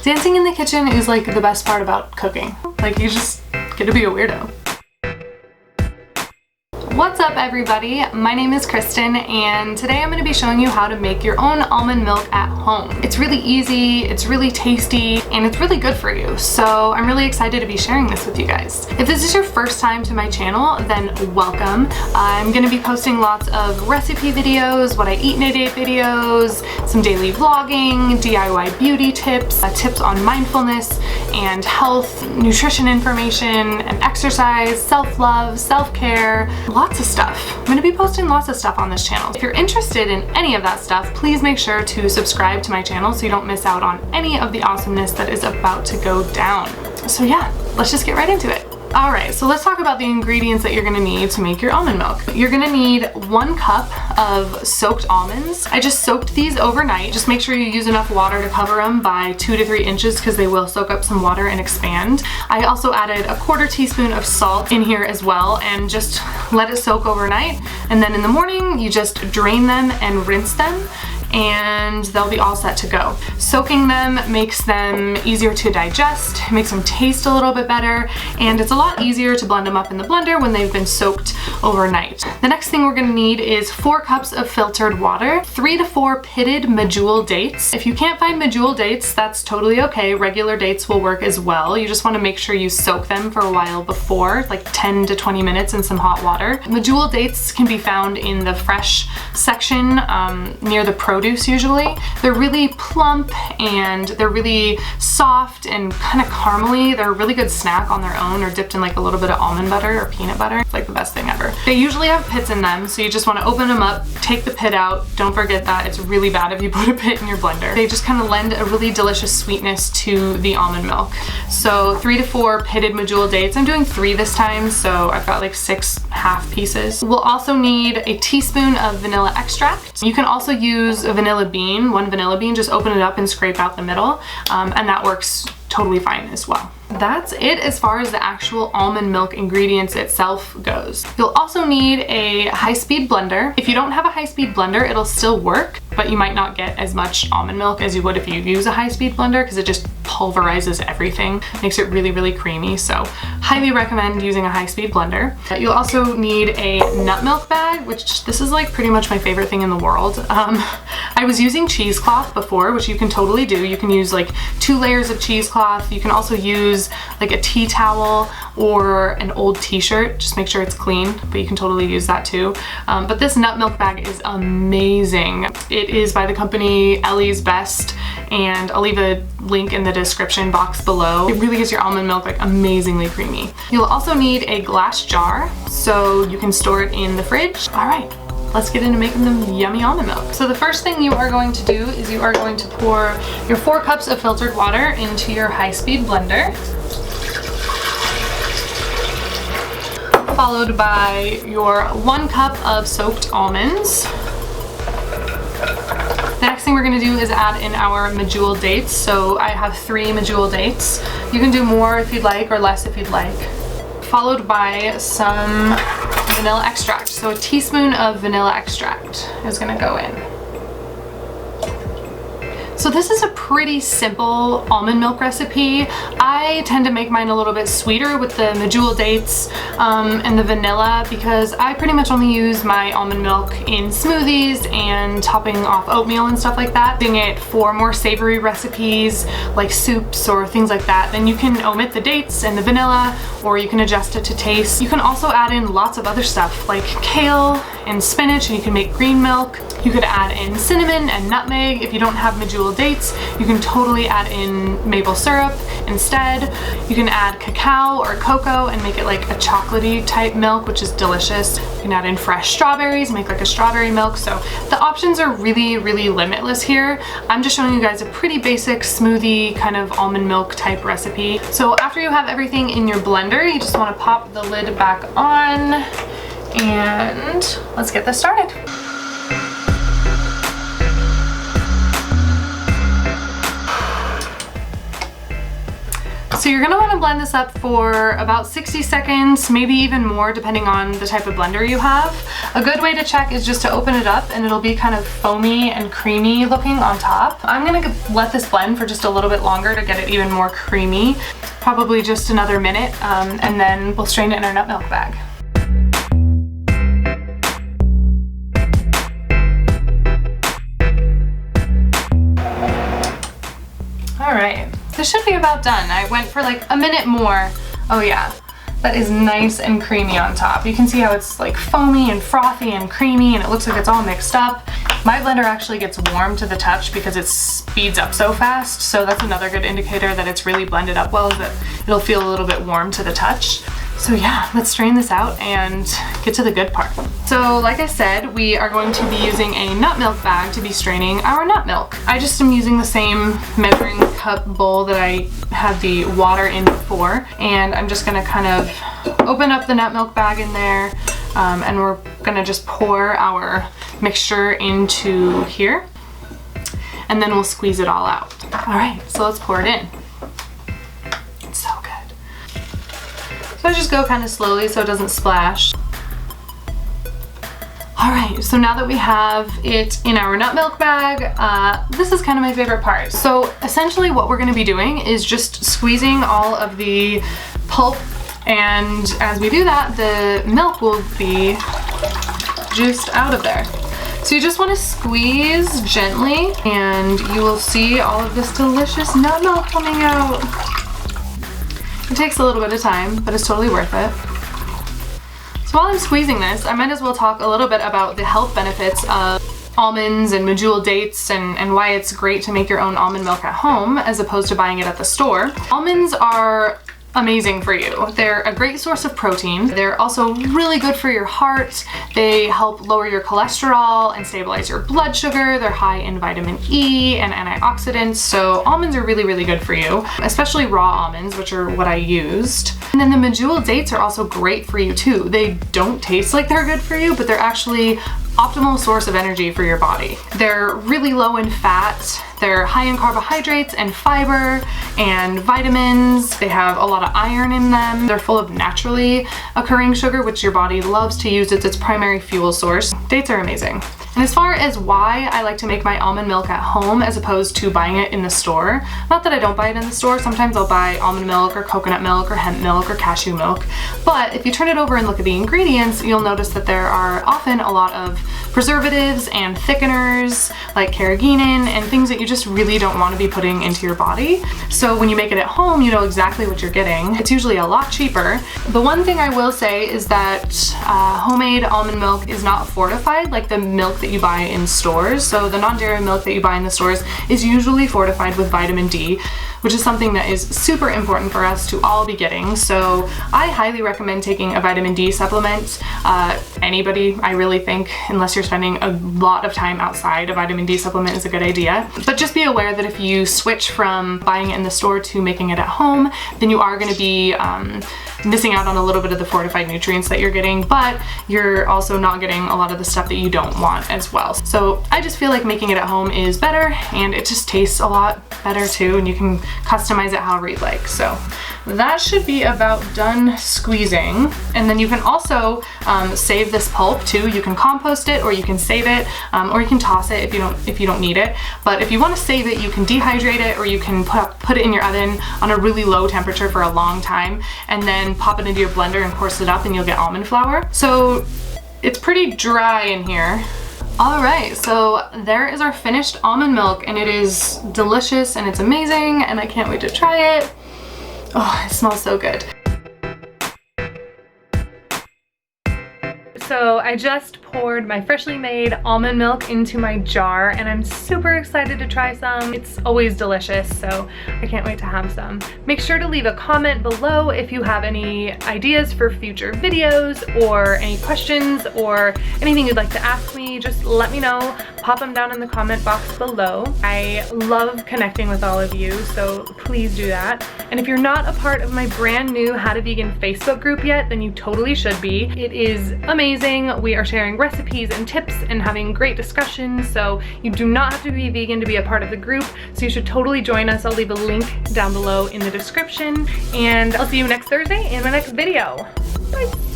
Dancing in the kitchen is like the best part about cooking. Like, you just get to be a weirdo. What's up everybody? My name is Kristen and today I'm going to be showing you how to make your own almond milk at home. It's really easy, it's really tasty, and it's really good for you. So I'm really excited to be sharing this with you guys. If this is your first time to my channel, then welcome. I'm going to be posting lots of recipe videos, what I eat in a day videos, some daily vlogging, DIY beauty tips, tips on mindfulness and health, nutrition information, and exercise, self-love, self-care, lots of stuff. I'm going to be posting lots of stuff on this channel. If you're interested in any of that stuff, please make sure to subscribe to my channel so you don't miss out on any of the awesomeness that is about to go down. So yeah, let's just get right into it. Alright, so let's talk about the ingredients that you're going to need to make your almond milk. You're going to need 1 cup of soaked almonds. I just soaked these overnight. Just make sure you use enough water to cover them by 2 to 3 inches because they will soak up some water and expand. I also added a 1/4 teaspoon of salt in here as well and just let it soak overnight. And then in the morning, you just drain them and rinse them, and they'll be all set to go. Soaking them makes them easier to digest, makes them taste a little bit better, and it's a lot easier to blend them up in the blender when they've been soaked overnight. The next thing we're gonna need is 4 cups of filtered water, 3 to 4 pitted medjool dates. If you can't find medjool dates, that's totally okay. Regular dates will work as well. You just wanna make sure you soak them for a while before, like 10 to 20 minutes in some hot water. Medjool dates can be found in the fresh section near the produce usually. They're really plump and they're really soft and kind of caramely. They're a really good snack on their own or dipped in like a little bit of almond butter or peanut butter. It's like the best thing ever. They usually have pits in them, so you just want to open them up, take the pit out. Don't forget that. It's really bad if you put a pit in your blender. They just kind of lend a really delicious sweetness to the almond milk. So 3 to 4 pitted medjool dates. I'm doing 3 this time, so I've got like 6 half pieces. We'll also need a teaspoon of vanilla extract. You can also use a vanilla bean, 1 vanilla bean, just open it up and scrape out the middle, and that works totally fine as well. That's it as far as the actual almond milk ingredients itself goes. You'll also need a high-speed blender. If you don't have a high-speed blender, it'll still work, but you might not get as much almond milk as you would if you use a high-speed blender because it just pulverizes everything, makes it really, really creamy. So highly recommend using a high-speed blender. You'll also need a nut milk bag, which this is like pretty much my favorite thing in the world. I was using cheesecloth before, which you can totally do. You can use like 2 layers of cheesecloth. You can also use like a tea towel or an old t-shirt. Just make sure it's clean, but you can totally use that too. But this nut milk bag is amazing. It is by the company Ellie's Best, and I'll leave a link in the description box below. It really gets your almond milk like amazingly creamy. You'll also need a glass jar so you can store it in the fridge. All right, let's get into making the yummy almond milk. So the first thing you are going to do is you are going to pour your 4 cups of filtered water into your high-speed blender, followed by your 1 cup of soaked almonds. The next thing we're going to do is add in our medjool dates. So I have 3 medjool dates. You can do more if you'd like or less if you'd like. Followed by some vanilla extract. So a teaspoon of vanilla extract is going to go in. So this is a pretty simple almond milk recipe. I tend to make mine a little bit sweeter with the medjool dates and the vanilla because I pretty much only use my almond milk in smoothies and topping off oatmeal and stuff like that. Doing it for more savory recipes like soups or things like that, then you can omit the dates and the vanilla, or you can adjust it to taste. You can also add in lots of other stuff like kale and spinach, and you can make green milk. You could add in cinnamon and nutmeg. If you don't have medjool dates, you can totally add in maple syrup instead. You can add cacao or cocoa and make it like a chocolatey type milk, which is delicious. You can add in fresh strawberries, make like a strawberry milk. So the options are really, really limitless here. I'm just showing you guys a pretty basic smoothie kind of almond milk type recipe. So after you have everything in your blender, you just want to pop the lid back on and let's get this started. So you're gonna wanna blend this up for about 60 seconds, maybe even more depending on the type of blender you have. A good way to check is just to open it up and it'll be kind of foamy and creamy looking on top. I'm gonna let this blend for just a little bit longer to get it even more creamy, probably just another minute, and then we'll strain it in our nut milk bag. All right, this should be about done. I went for like a minute more. Oh yeah, that is nice and creamy on top. You can see how it's like foamy and frothy and creamy and it looks like it's all mixed up. My blender actually gets warm to the touch because it speeds up so fast. So that's another good indicator that it's really blended up well, is that it'll feel a little bit warm to the touch. So yeah, let's strain this out and get to the good part. So like I said, we are going to be using a nut milk bag to be straining our nut milk. I just am using the same measuring cup bowl that I had the water in before, and I'm just gonna kind of open up the nut milk bag in there, and we're gonna just pour our mixture into here, and then we'll squeeze it all out. All right, so let's pour it in. It's so good. So I just go kind of slowly so it doesn't splash. All right, so now that we have it in our nut milk bag, this is kind of my favorite part. So essentially what we're gonna be doing is just squeezing all of the pulp, and as we do that, the milk will be juiced out of there. So you just wanna squeeze gently and you will see all of this delicious nut milk coming out. It takes a little bit of time, but it's totally worth it. So while I'm squeezing this, I might as well talk a little bit about the health benefits of almonds and medjool dates and why it's great to make your own almond milk at home as opposed to buying it at the store. Almonds are amazing for you. They're a great source of protein. They're also really good for your heart. They help lower your cholesterol and stabilize your blood sugar. They're high in vitamin E and antioxidants. So almonds are really, really good for you, especially raw almonds, which are what I used. And then the medjool dates are also great for you too. They don't taste like they're good for you, but they're actually optimal source of energy for your body. They're really low in fat. They're high in carbohydrates and fiber and vitamins. They have a lot of iron in them. They're full of naturally occurring sugar, which your body loves to use as its primary fuel source. Dates are amazing. And as far as why I like to make my almond milk at home as opposed to buying it in the store, not that I don't buy it in the store, sometimes I'll buy almond milk or coconut milk or hemp milk or cashew milk, but if you turn it over and look at the ingredients, you'll notice that there are often a lot of preservatives and thickeners like carrageenan and things that you just really don't want to be putting into your body. So when you make it at home, you know exactly what you're getting. It's usually a lot cheaper. The one thing I will say is that homemade almond milk is not fortified like the milk that you buy in stores. So the non-dairy milk that you buy in the stores is usually fortified with vitamin D, which is something that is super important for us to all be getting. So I highly recommend taking a vitamin D supplement. Anybody, I really think, unless you're spending a lot of time outside, a vitamin D supplement is a good idea. But just be aware that if you switch from buying it in the store to making it at home, then you are gonna be missing out on a little bit of the fortified nutrients that you're getting, but you're also not getting a lot of the stuff that you don't want as well. So I just feel like making it at home is better, and it just tastes a lot better too, and you can customize it however you'd like. So that should be about done squeezing. And then you can also save this pulp too. You can compost it, or you can save it, or you can toss it if you don't need it. But if you want to save it, you can dehydrate it, or you can put it in your oven on a really low temperature for a long time, and then pop it into your blender and coarse it up, and you'll get almond flour. So it's pretty dry in here. All right, so there is our finished almond milk, and it is delicious and it's amazing, and I can't wait to try it. Oh, it smells so good. So I just poured my freshly made almond milk into my jar, and I'm super excited to try some. It's always delicious, so I can't wait to have some. Make sure to leave a comment below if you have any ideas for future videos or any questions or anything you'd like to ask me. Just let me know. pop them down in the comment box below. I love connecting with all of you, so please do that. And if you're not a part of my brand new How to Vegan Facebook group yet, then you totally should be. It is amazing. We are sharing recipes and tips and having great discussions, so you do not have to be vegan to be a part of the group, so you should totally join us. I'll leave a link down below in the description, and I'll see you next Thursday in my next video. Bye!